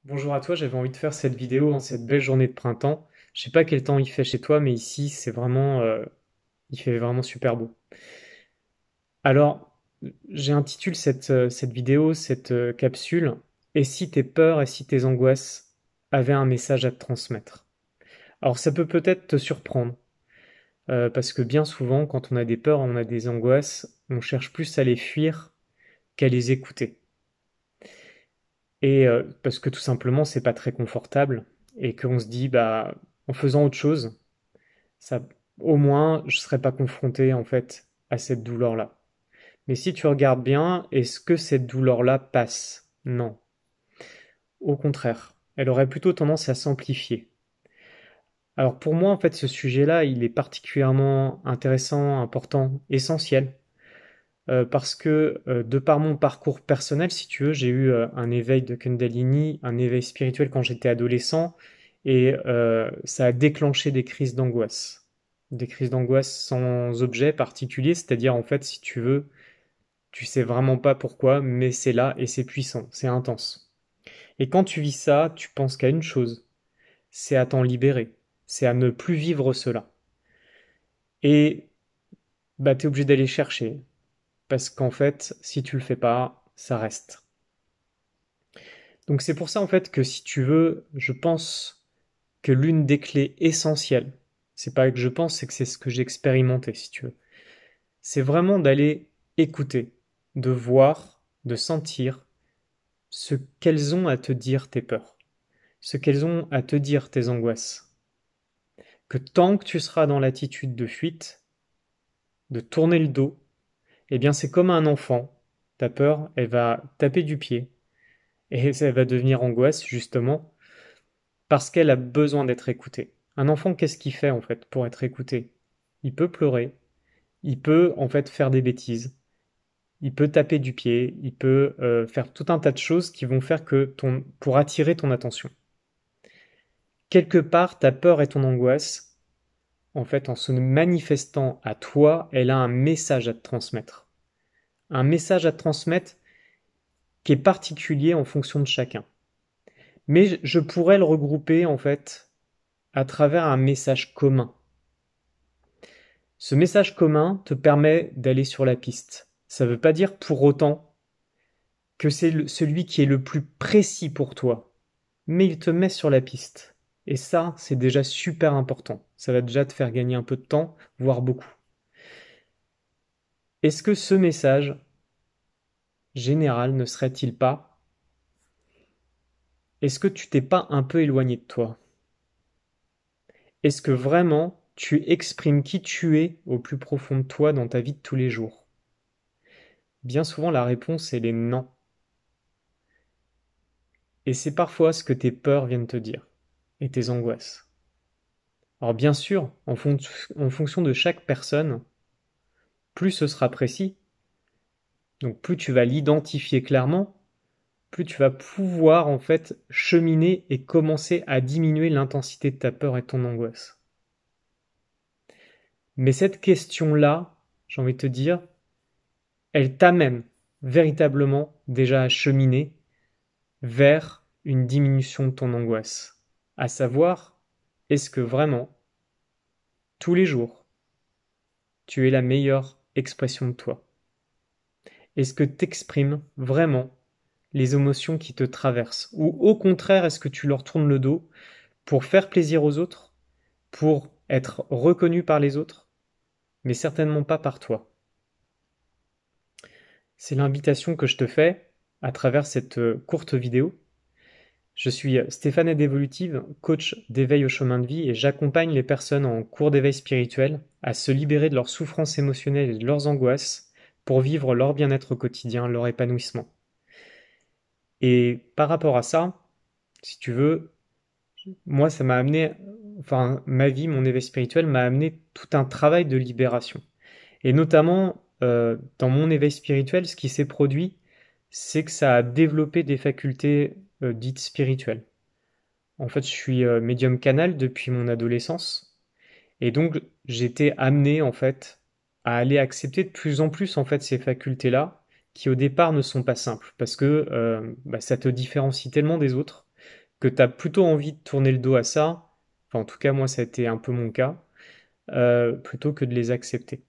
Bonjour à toi, j'avais envie de faire cette vidéo en cette belle journée de printemps. Je sais pas quel temps il fait chez toi, mais ici il fait vraiment super beau. Alors, j'ai intitulé cette vidéo, cette capsule, Et si tes peurs et si tes angoisses avaient un message à te transmettre? Alors ça peut peut-être te surprendre, parce que bien souvent, quand on a des peurs, on a des angoisses, on cherche plus à les fuir qu'à les écouter. Et parce que tout simplement, c'est pas très confortable, et qu'on se dit, bah, en faisant autre chose, ça, au moins, je serais pas confronté en fait à cette douleur-là. Mais si tu regardes bien, est-ce que cette douleur-là passe? Non. Au contraire, elle aurait plutôt tendance à s'amplifier. Alors pour moi, en fait, ce sujet-là, il est particulièrement intéressant, important, essentiel, parce que de par mon parcours personnel, si tu veux, j'ai eu un éveil de Kundalini, un éveil spirituel quand j'étais adolescent, et ça a déclenché des crises d'angoisse. Des crises d'angoisse sans objet particulier, c'est-à-dire en fait, si tu veux, tu sais vraiment pas pourquoi, mais c'est là et c'est puissant, c'est intense. Et quand tu vis ça, tu penses qu'à une chose, c'est à t'en libérer, c'est à ne plus vivre cela. Et bah t'es obligé d'aller chercher, parce qu'en fait, si tu le fais pas, ça reste. Donc c'est pour ça en fait que si tu veux, je pense que l'une des clés essentielles, c'est pas que je pense, c'est que c'est ce que j'ai expérimenté si tu veux, c'est vraiment d'aller écouter, de voir, de sentir ce qu'elles ont à te dire tes peurs, ce qu'elles ont à te dire tes angoisses. Que tant que tu seras dans l'attitude de fuite, de tourner le dos, eh bien c'est comme un enfant. Ta peur, elle va taper du pied et ça va devenir angoisse justement parce qu'elle a besoin d'être écoutée. Un enfant, qu'est-ce qu'il fait en fait pour être écouté? Il peut pleurer, il peut en fait faire des bêtises, il peut taper du pied, il peut faire tout un tas de choses qui vont faire que pour attirer ton attention. Quelque part, ta peur et ton angoisse, en fait, en se manifestant à toi, elle a un message à te transmettre. Un message à te transmettre qui est particulier en fonction de chacun. Mais je pourrais le regrouper, en fait, à travers un message commun. Ce message commun te permet d'aller sur la piste. Ça ne veut pas dire pour autant que c'est celui qui est le plus précis pour toi, mais il te met sur la piste. Et ça, c'est déjà super important. Ça va déjà te faire gagner un peu de temps, voire beaucoup. Est-ce que ce message général ne serait-il pas: est-ce que tu t'es pas un peu éloigné de toi? Est-ce que vraiment tu exprimes qui tu es au plus profond de toi dans ta vie de tous les jours? Bien souvent, la réponse, elle est non. Et c'est parfois ce que tes peurs viennent te dire, et tes angoisses. Alors bien sûr, en fonction de chaque personne, plus ce sera précis, donc plus tu vas l'identifier clairement, plus tu vas pouvoir en fait cheminer et commencer à diminuer l'intensité de ta peur et de ton angoisse. Mais cette question-là, j'ai envie de te dire, elle t'amène véritablement déjà à cheminer vers une diminution de ton angoisse. À savoir, est-ce que vraiment, tous les jours, tu es la meilleure expression de toi? Est-ce que tu exprimes vraiment les émotions qui te traversent? Ou au contraire, est-ce que tu leur tournes le dos pour faire plaisir aux autres, pour être reconnu par les autres, mais certainement pas par toi? C'est l'invitation que je te fais à travers cette courte vidéo. Je suis Stéphane Evolutive, coach d'éveil au chemin de vie, et j'accompagne les personnes en cours d'éveil spirituel à se libérer de leurs souffrances émotionnelles et de leurs angoisses pour vivre leur bien-être au quotidien, leur épanouissement. Et par rapport à ça, si tu veux, moi ça m'a amené, enfin ma vie, mon éveil spirituel m'a amené tout un travail de libération. Et notamment, dans mon éveil spirituel, ce qui s'est produit, c'est que ça a développé des facultés dites spirituelles. En fait, je suis médium canal depuis mon adolescence, et donc j'étais amené en fait à aller accepter de plus en plus en fait ces facultés-là, qui au départ ne sont pas simples, parce que bah, ça te différencie tellement des autres. que tu as plutôt envie de tourner le dos à ça, enfin en tout cas moi ça a été un peu mon cas, plutôt que de les accepter.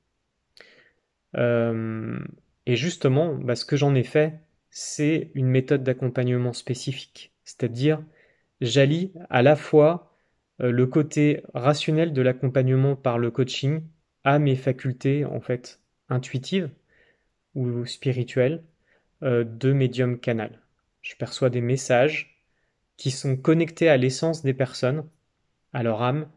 Euh, et justement, bah, ce que j'en ai fait, c'est une méthode d'accompagnement spécifique. C'est-à-dire, j'allie à la fois le côté rationnel de l'accompagnement par le coaching à mes facultés en fait intuitives ou spirituelles de médium canal. Je perçois des messages qui sont connectés à l'essence des personnes, à leur âme,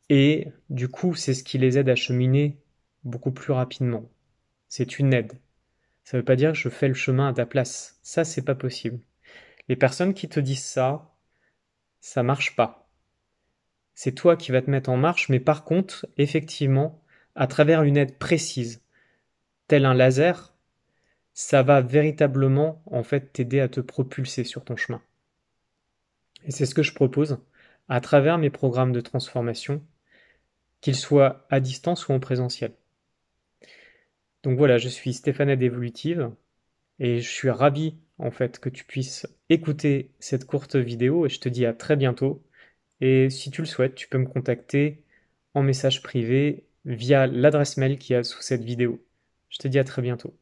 et du coup, c'est ce qui les aide à cheminer beaucoup plus rapidement. C'est une aide. Ça veut pas dire que je fais le chemin à ta place. Ça, c'est pas possible. Les personnes qui te disent ça, ça marche pas. C'est toi qui vas te mettre en marche, mais par contre, effectivement, à travers une aide précise, tel un laser, ça va véritablement, en fait, t'aider à te propulser sur ton chemin. Et c'est ce que je propose à travers mes programmes de transformation, qu'ils soient à distance ou en présentiel. Donc voilà, je suis Stéphane d'Evolutive et je suis ravi en fait que tu puisses écouter cette courte vidéo et je te dis à très bientôt. Et si tu le souhaites, tu peux me contacter en message privé via l'adresse mail qu'il y a sous cette vidéo. Je te dis à très bientôt.